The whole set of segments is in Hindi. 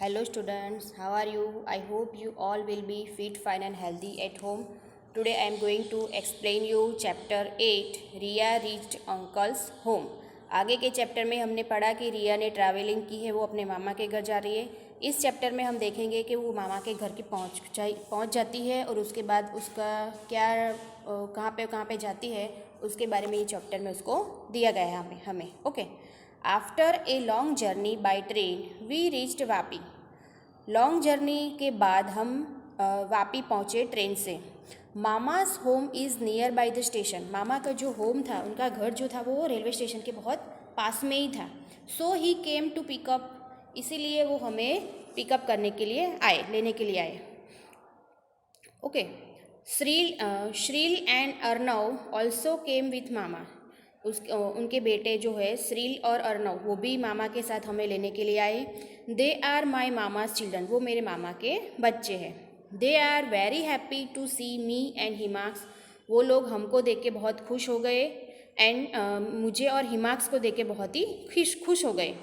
Hello students, how are you? I hope you all will be fit, fine and healthy at home. Today I am going to explain you chapter 8 Riya reached uncle's home. आगे के चैप्टर में हमने पढ़ा कि रिया ने ट्रैवलिंग की है, वो अपने मामा के घर जा रही है। इस चैप्टर में हम देखेंगे कि वो मामा के घर के पहुंच जाती है और उसके बाद उसका क्या कहाँ पे जाती है उसके बारे में ये चैप्टर में उसको दिया गया है हमें okay. After a long journey by train we reached Vapi. Long journey के बाद हम वापी पहुँचे ट्रेन से। Mama's home is near by the station. मामा का जो होम था, उनका घर जो था वो रेलवे स्टेशन के बहुत पास में ही था। सो ही केम टू पिकअप, इसीलिए वो हमें पिकअप करने के लिए आए, लेने के लिए आए okay. Shreel and Arnav also came with mama. उनके बेटे जो है श्रील और अर्नव, वो भी मामा के साथ हमें लेने के लिए आए। They are my mama's children, वो मेरे मामा के बच्चे हैं। They are very happy to see me and Himaksh, वो लोग हमको देख के बहुत खुश हो गए एंड मुझे और हिमाक्स को देख के बहुत ही खुश हो गए।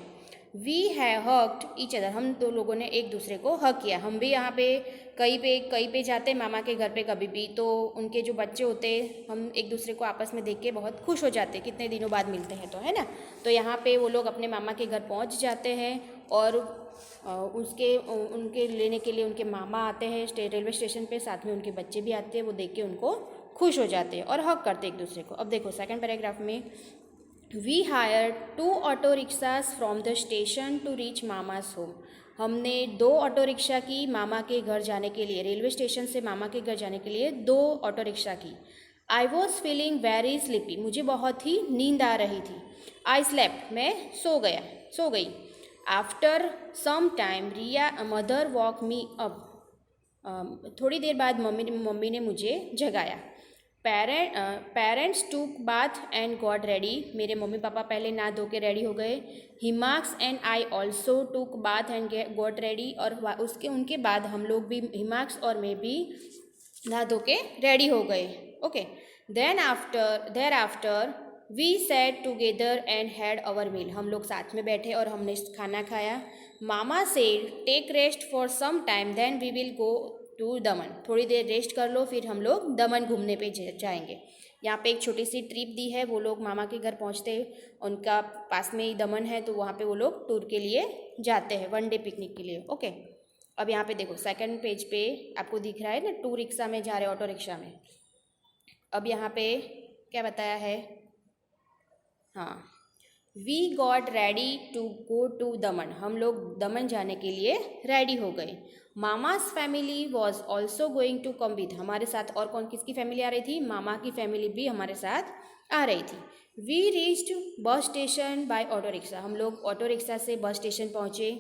We have hugged each other, हम दो लोगों ने एक दूसरे को हग किया। हम भी यहाँ पे कहीं पे जाते मामा के घर पे कभी भी, तो उनके जो बच्चे होते हम एक दूसरे को आपस में देख के बहुत खुश हो जाते, कितने दिनों बाद मिलते हैं तो, है ना। तो यहाँ पे वो लोग अपने मामा के घर पहुँच जाते हैं और उनके लेने के लिए उनके मामा आते हैं रेलवे स्टेशन पे, साथ में उनके बच्चे भी आते हैं। वो देख के उनको खुश हो जाते हैं और हग करते एक दूसरे को। अब देखो सेकेंड पैराग्राफ में, we hired 2 auto rickshaws from the station to reach mama's home. हमने 2 ऑटो रिक्शा की मामा के घर जाने के लिए, रेलवे स्टेशन से मामा के घर जाने के लिए 2 ऑटो रिक्शा की। I was feeling very sleepy, मुझे बहुत ही नींद आ रही थी। आई स्लेप्ट, मैं सो गई। आफ्टर सम टाइम रिया मदर वॉक मी अप, थोड़ी देर बाद मम्मी ने मुझे जगाया। पेरेंट्स टूक बाथ एंड गॉट रेडी, मेरे मम्मी पापा पहले नहा धो के रेडी हो गए। हिमाक्स एंड आई ऑल्सो टूक बाथ एंड गॉट रेडी, और उनके बाद हम लोग भी, हिमाक्स और मैं भी नहा धो के रेडी हो गए okay. Thereafter we sat together and had our meal, हम लोग साथ में बैठे और हमने खाना खाया। Mama said take rest for some time then we will go to Daman, थोड़ी देर रेस्ट कर लो फिर हम लोग दमन घूमने पे जाएंगे। यहाँ पे एक छोटी सी ट्रिप दी है, वो लोग मामा के घर पहुँचते, उनका पास में ही दमन है, तो वहाँ पे वो लोग टूर के लिए जाते हैं, 1 डे पिकनिक के लिए ओके। अब यहाँ पे देखो सेकंड पेज पे आपको दिख रहा है ना, 2 रिक्शा में जा रहे ऑटो रिक्शा में। अब यहाँ पे क्या बताया है, हाँ, we got ready to go to Daman, हम लोग दमन जाने के लिए रेडी हो गए। Mama's family was also going to come with, हमारे साथ और कौन किसकी फैमिली आ रही थी, मामा की फैमिली भी हमारे साथ आ रही थी। We reached bus station by auto rickshaw, हम लोग ऑटो रिक्शा से बस स्टेशन पहुँचे।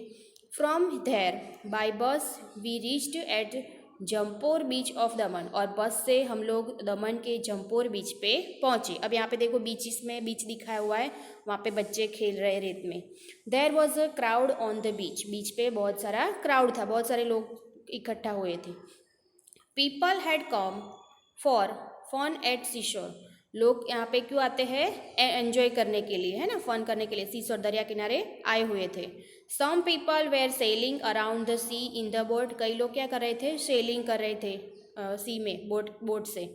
From there by bus we reached at Jampore beach of Daman, और बस से हम लोग दमन के जमपोर बीच पे पहुँचे। अब यहाँ पे देखो बीच दिखाया हुआ है, वहाँ पे बच्चे खेल रहे रेत में। There was a crowd on the beach पे बहुत सारा क्राउड था, बहुत सारे लोग इकट्ठा हुए थे। People had come for fun at seashore, लोग यहाँ पे क्यों आते हैं, एंजॉय करने के लिए, है ना, फन करने के लिए सीशोर दरिया किनारे आए हुए थे। Some people were sailing around the sea in the boat, कई लोग क्या कर रहे थे, सेलिंग कर रहे थे सी में बोट से।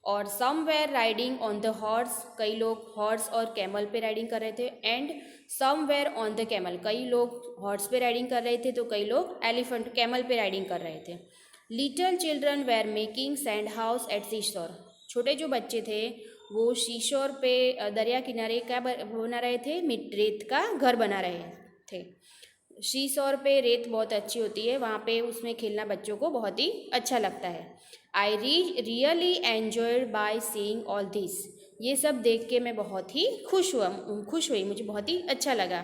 और some were riding on the horse, कई लोग हॉर्स और कैमल पे राइडिंग कर रहे थे। And some were on the camel, कई लोग हॉर्स पे राइडिंग कर रहे थे तो कई लोग एलिफेंट कैमल पे राइडिंग कर रहे थे। Little children were making sand house at seashore, छोटे जो बच्चे थे वो शीशोर पे दरिया किनारे क्या बना रहे थे, रेत का घर बना रहे थे। शीशोर पे रेत बहुत अच्छी होती है, वहाँ पे उसमें खेलना बच्चों को बहुत ही अच्छा लगता है। I really enjoyed by seeing all this, ये सब देख के मैं बहुत ही खुश हुई, मुझे बहुत ही अच्छा लगा।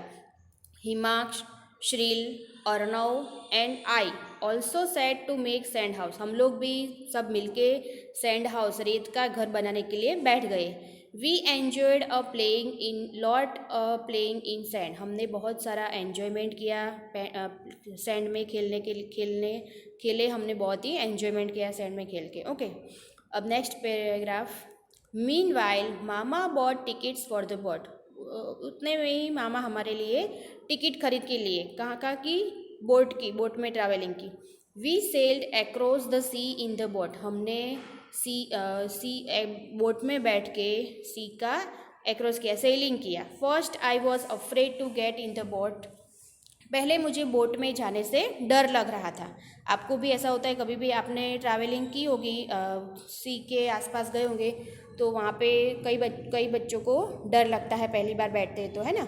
Himaksh, Shreel, Arnav and I also sat to make sand house, हम लोग भी सब मिलके सैंड हाउस, रेत का घर बनाने के लिए बैठ गए। We enjoyed playing in sand, हमने बहुत सारा एन्जॉयमेंट किया सैंड में खेले, हमने बहुत ही एन्जॉयमेंट किया सैंड में खेल के ओके। अब next paragraph, meanwhile mama bought tickets for the boat, उतने में ही मामा हमारे लिए टिकट खरीद के लिए, कहाँ का कि बोट में ट्रैवलिंग की। We sailed across the sea in the boat, हमने बोट में बैठ के सी का अक्रॉस किया, सेलिंग किया। First I was afraid to get in the boat, पहले मुझे बोट में जाने से डर लग रहा था। आपको भी ऐसा होता है, कभी भी आपने ट्रैवलिंग की होगी, सी के आसपास गए होंगे तो वहाँ पे कई बच्चों को डर लगता है पहली बार बैठते हैं तो, है ना।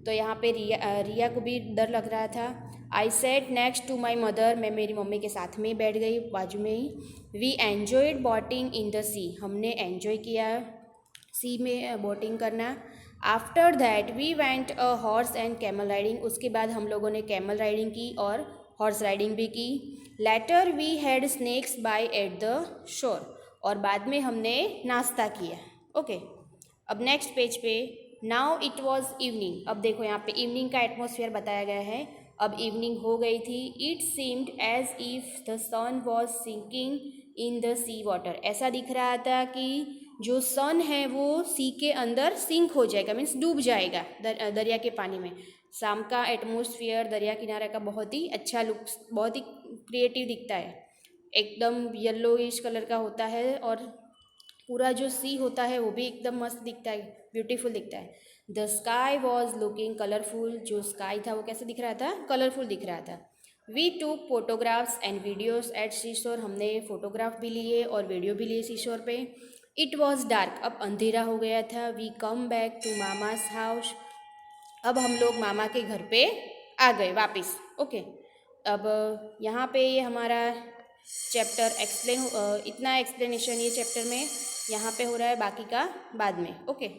तो यहाँ पे रिया को भी डर लग रहा था। I sat next to my mother, मैं मेरी मम्मी के साथ में ही बैठ गई, बाजू में ही। We enjoyed boating in the sea, हमने एन्जॉय किया सी में बोटिंग करना। After that we went a horse and camel riding, उसके बाद हम लोगों ने कैमल राइडिंग की और हॉर्स राइडिंग भी की। Later we had snacks by at the shore, और बाद में हमने नाश्ता किया। ओके, अब नेक्स्ट पेज पे, नाउ इट वॉज इवनिंग, अब देखो यहाँ पे इवनिंग का एटमोसफियर बताया गया है। अब इवनिंग हो गई थी। It seemed as if the sun was sinking in the sea water, ऐसा दिख रहा था कि जो सन है वो सी के अंदर सिंक हो जाएगा, मीन्स डूब जाएगा दरिया के पानी में। शाम का एटमोसफियर दरिया किनारे का बहुत ही अच्छा लुक, बहुत ही क्रिएटिव दिखता है, एकदम येलोइश कलर का होता है, और पूरा जो सी होता है वो भी एकदम मस्त दिखता है, ब्यूटीफुल दिखता है। The sky was looking colourful, जो स्काई था वो कैसे दिख रहा था, कलरफुल दिख रहा था। We took photographs and videos at seashore, हमने फोटोग्राफ भी लिए और वीडियो भी लिए सीशोर पे। इट वॉज डार्क, अब अंधेरा हो गया था। We come back to mama's house, अब हम लोग मामा के घर पे आ गए वापस। ओके, अब यहाँ पे ये हमारा चैप्टर इतना एक्सप्लेनेशन ये चैप्टर में यहाँ पे हो रहा है, बाकी का बाद में। ओके।